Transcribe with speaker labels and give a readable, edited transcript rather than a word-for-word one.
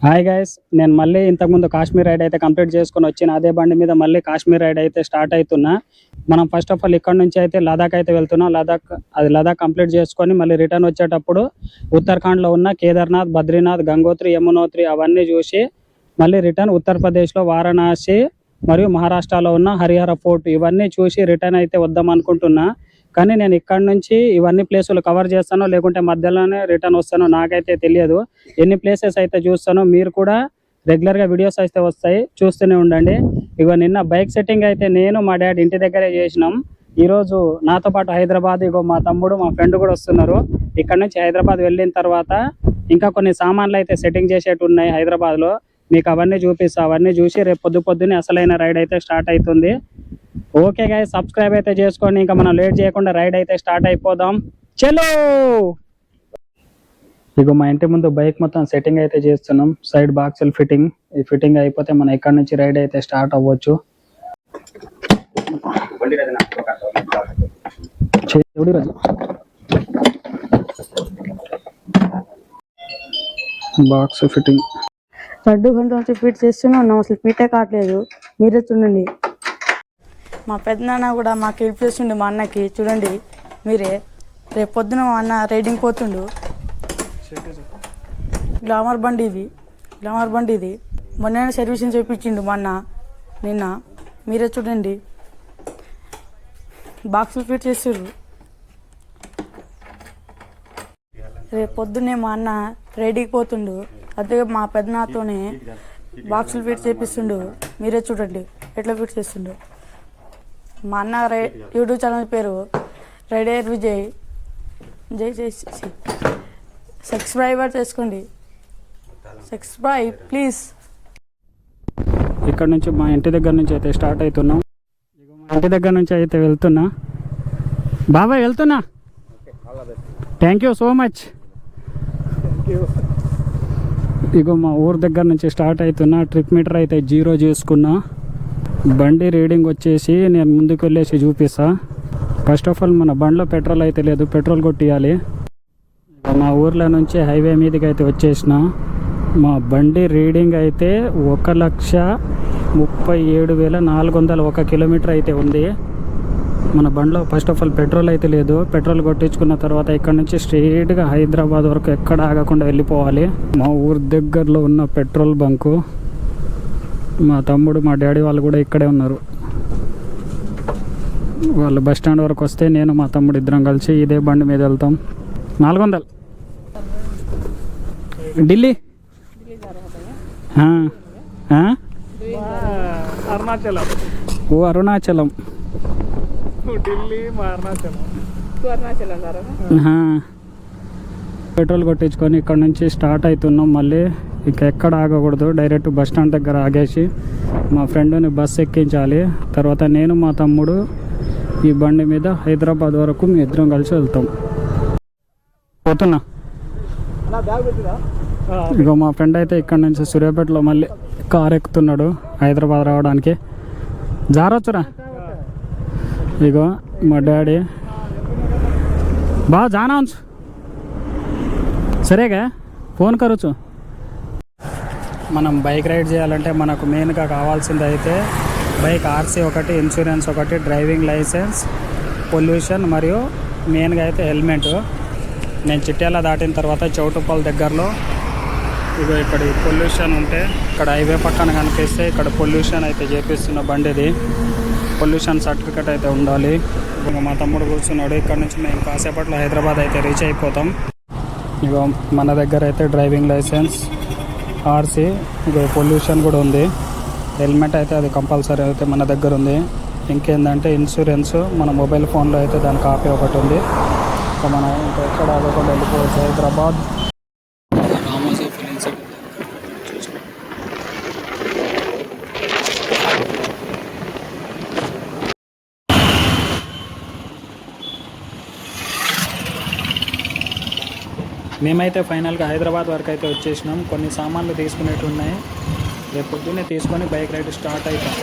Speaker 1: Hi guys, నేను మళ్ళీ ఇంతకుముందు కాశ్మీర్ రైడ్ అయితే కంప్లీట్ చేసుకుని వచ్చిన అదే బండి మీద మళ్ళీ కాశ్మీర్ రైడ్ అయితే స్టార్ట్ అవుతున్నా. మనం ఫస్ట్ ఆఫ్ ఆల్ ఇక్కడ నుంచి అయితే లదాఖ్ అయితే వెళ్తున్నాం. లదాఖ్ కంప్లీట్ చేసుకొని మళ్ళీ రిటర్న్ వచ్చేటప్పుడు ఉత్తరాఖండ్లో ఉన్న కేదార్నాథ్, బద్రీనాథ్, గంగోత్రి, యమునోత్రి అవన్నీ చూసి మళ్ళీ రిటర్న్ ఉత్తరప్రదేశ్లో వారణాసి మరియు మహారాష్ట్రలో ఉన్న హరిహర ఫోర్ట్ ఇవన్నీ చూసి రిటర్న్ అయితే వద్దాం అనుకుంటున్నా. కానీ నేను ఇక్కడ నుంచి ఇవన్నీ ప్లేసులు కవర్ చేస్తానో లేకుంటే మధ్యలోనే రిటర్న్ వస్తానో నాకైతే తెలియదు. ఎన్ని ప్లేసెస్ అయితే చూస్తానో మీరు కూడా రెగ్యులర్గా వీడియోస్ అయితే వస్తాయి, చూస్తూనే ఉండండి. ఇగో నిన్న బైక్ సెట్టింగ్ అయితే నేను మా డాడీ ఇంటి దగ్గరే చేసినాం. ఈరోజు నాతో పాటు హైదరాబాద్ ఇగో మా తమ్ముడు మా ఫ్రెండ్ కూడా వస్తున్నారు. ఇక్కడ నుంచి హైదరాబాద్ వెళ్ళిన తర్వాత ఇంకా కొన్ని సామాన్లు అయితే సెట్టింగ్ చేసేట్టు ఉన్నాయి హైదరాబాద్లో. మీకు అవన్నీ చూపిస్తా. అవన్నీ చూసి రేపు పొద్దున్నే అసలైన రైడ్ అయితే స్టార్ట్ అవుతుంది. ఓకే గైస్, సబ్స్క్రైబ్ అయితే చేసుకోండి. ఇంకా మనం లేట్ చేయకుండా రైడ్ అయితే స్టార్ట్ అయిపోదాం. చలో. ఇక మా ఇంటి ముందు బైక్ మొత్తం సెట్టింగ్ అయితే చేస్తున్నాం. సైడ్ బాక్సులు ఫిట్టింగ్. ఈ ఫిట్టింగ్ అయిపోతే మనం ఇక్కడ నుంచి రైడ్ అయితే స్టార్ట్ అవ్వచ్చు. బాక్స్ ఫిట్టింగ్
Speaker 2: 2 గంటల నుంచి ఫిట్ చేస్తూనే ఉన్నాం, అసలు ఫిటే కావట్లేదు. మీరే చూడండి. మా పెద్దనాన్న కూడా మాకు హెల్ప్ చేస్తుండే, మా అన్నకి చూడండి మీరే. రేపు పొద్దున మా అన్న రైడింగ్ పోతుండు. గ్లామర్ బండి ఇది మొన్న సర్వీసింగ్ చేయించిండు మా అన్న నిన్న. మీరే చూడండి, బాక్సులు ఫిట్ చేస్తుర్రు. రేపు పొద్దున్నే మా అన్న రైడింగ్ పోతుండు, అదే మా పెద్దనాతోనే బాక్సులు ఫిట్ చేపిస్తుండు. మీరే చూడండి ఎట్లా ఫిట్ చేస్తుండు. మా అన్న యూట్యూబ్ ఛానల్ పేరు రైడర్ విజయ్. సబ్స్క్రైబర్ చేసుకోండి, సబ్స్క్రైబ్ ప్లీజ్.
Speaker 1: ఇక్కడ నుంచి మా ఇంటి దగ్గర నుంచి అయితే స్టార్ట్ అవుతున్నాం. మా ఇంటి దగ్గర నుంచి అయితే వెళ్తున్నా. బాబాయ్ వెళ్తున్నా. Thank you so much. ఇగో మా ఊరు దగ్గర నుంచి స్టార్ట్ అవుతున్నా. ట్రిప్ మీటర్ అయితే 0 చేసుకున్నా. బండి రీడింగ్ వచ్చేసి నేను ముందుకు వెళ్ళేసి చూపిస్తా. ఫస్ట్ ఆఫ్ ఆల్ మన బండిలో పెట్రోల్ అయితే లేదు, పెట్రోల్ కొట్టియాలి. మా ఊర్లో నుంచి హైవే మీదకి అయితే వచ్చేసిన. మా బండి రీడింగ్ అయితే 1,37,401 కిలోమీటర్ అయితే ఉంది. మన బండిలో ఫస్ట్ ఆఫ్ ఆల్ పెట్రోల్ అయితే లేదు. పెట్రోల్ కొట్టించుకున్న తర్వాత ఇక్కడ నుంచి స్ట్రైట్గా హైదరాబాద్ వరకు ఎక్కడ ఆగకుండా వెళ్ళిపోవాలి. మా ఊరు దగ్గరలో ఉన్న పెట్రోల్ బంకు. మా తమ్ముడు మా డాడీ వాళ్ళు కూడా ఇక్కడే ఉన్నారు. వాళ్ళు బస్ స్టాండ్ వరకు వస్తే నేను మా తమ్ముడు ఇద్దరం కలిసి ఇదే బండి మీద వెళ్తాం. 400 ఢిల్లీ
Speaker 3: అరుణాచలం.
Speaker 1: ఓ అరుణాచలం. పెట్రోల్ కొట్టించుకొని ఇక్కడ నుంచి స్టార్ట్ అవుతున్నాం. మళ్ళీ ఇక ఎక్కడ ఆగకూడదు, డైరెక్ట్ బస్ స్టాండ్ దగ్గర ఆగేసి మా ఫ్రెండ్ని బస్ ఎక్కించాలి. తర్వాత నేను మా తమ్ముడు ఈ బండి మీద హైదరాబాద్ వరకు మీ ఇద్దరం కలిసి వెళ్తాం. పోతున్నా. ఇక మా ఫ్రెండ్ అయితే ఇక్కడ నుంచి సూర్యాపేటలో మళ్ళీ కార్ ఎక్కుతున్నాడు హైదరాబాద్ రావడానికి. జారొచ్చురా. ఇగో మా డాడీ. బాగా జానా ఉంచు, సరేగా ఫోన్ కరొచ్చు. మనం బైక్ రైడ్ చేయాలంటే మనకు మెయిన్గా కావాల్సింది అయితే బైక్ ఆర్సీ ఒకటి, ఇన్సూరెన్స్ ఒకటి, డ్రైవింగ్ లైసెన్స్, పొల్యూషన్ మరియు మెయిన్గా అయితే హెల్మెట్. నేను చిట్యాల దాటిన తర్వాత చౌటుప్పల్ దగ్గరలో ఇగో ఇక్కడ పొల్యూషన్ ఉంటే ఇక్కడ హైవే పక్కన కనిపిస్తే ఇక్కడ పొల్యూషన్ అయితే చేపిస్తున్న బండిది. పొల్యూషన్ సర్టిఫికేట్ అయితే ఉండాలి. ఇక మా తమ్ముడు కూర్చున్నాడు. ఇక్కడ నుంచి మేము కాసేపట్లో హైదరాబాద్ అయితే రీచ్ అయిపోతాం. ఇగో మన దగ్గర అయితే డ్రైవింగ్ లైసెన్స్, ఆర్సీ, ఇగో పొల్యూషన్ కూడా ఉంది. హెల్మెట్ అయితే అది కంపల్సరీ అయితే మన దగ్గర ఉంది. ఇంకేందంటే ఇన్సూరెన్స్ మన మొబైల్ ఫోన్లో అయితే దాని కాపీ ఒకటి ఉంది. సో మనం ఇంకా ఎక్కడ ఆగకుండా వెళ్ళిపోవచ్చు హైదరాబాద్. మేమైతే ఫైనల్గా హైదరాబాద్ వరకు అయితే వచ్చేసినాం. కొన్ని సామాన్లు తీసుకునేట్టు ఉన్నాయి. రేపు పొద్దున్నే తీసుకొని బైక్ రైడ్ స్టార్ట్ అవుతాం.